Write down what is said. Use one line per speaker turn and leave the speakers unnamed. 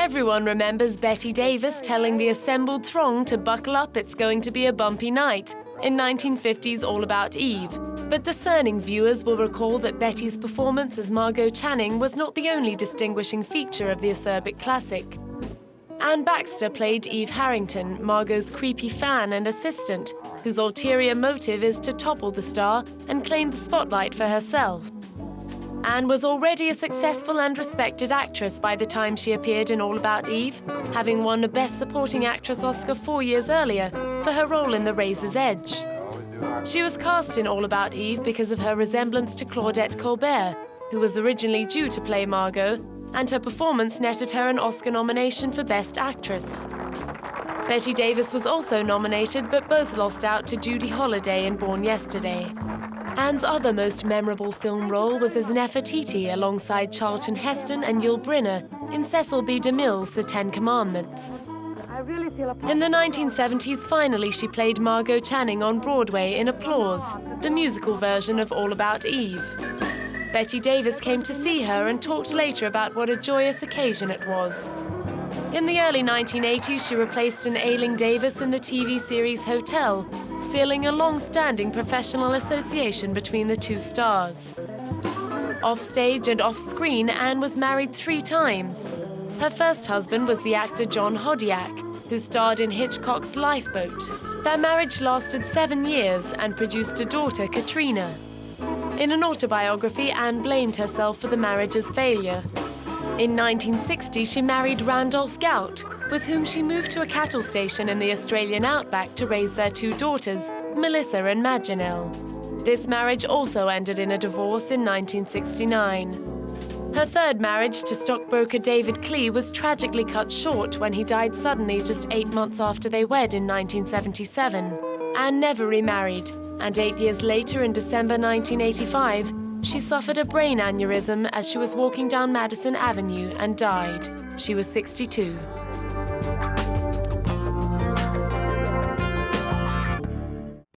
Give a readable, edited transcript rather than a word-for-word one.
Everyone remembers Bette Davis telling the assembled throng to buckle up, it's going to be a bumpy night, in 1950's All About Eve. But discerning viewers will recall that Betty's performance as Margot Channing was not the only distinguishing feature of the acerbic classic. Anne Baxter played Eve Harrington, Margot's creepy fan and assistant, whose ulterior motive is to topple the star and claim the spotlight for herself. Anne was already a successful and respected actress by the time she appeared in All About Eve, having won a Best Supporting Actress Oscar 4 years earlier for her role in The Razor's Edge. She was cast in All About Eve because of her resemblance to Claudette Colbert, who was originally due to play Margot, and her performance netted her an Oscar nomination for Best Actress. Bette Davis was also nominated, but both lost out to Judy Holliday in Born Yesterday. Anne's other most memorable film role was as Nefertiti alongside Charlton Heston and Yul Brynner in Cecil B. DeMille's The Ten Commandments. In the 1970s, finally she played Margot Channing on Broadway in Applause, the musical version of All About Eve. Bette Davis came to see her and talked later about what a joyous occasion it was. In the early 1980s, she replaced an ailing Davis in the TV series Hotel, sealing a long-standing professional association between the two stars. Offstage and off-screen, Anne was married 3 times. Her first husband was the actor John Hodiak, who starred in Hitchcock's Lifeboat. Their marriage lasted 7 years and produced a daughter, Katrina. In an autobiography, Anne blamed herself for the marriage's failure. In 1960, she married Randolph Gout, with whom she moved to a cattle station in the Australian outback to raise their 2 daughters, Melissa and Maginelle. This marriage also ended in a divorce in 1969. Her third marriage to stockbroker David Klee was tragically cut short when he died suddenly just 8 months after they wed in 1977. Anne never remarried, and 8 years later, in December 1985, she suffered a brain aneurysm as she was walking down Madison Avenue and died. She was 62.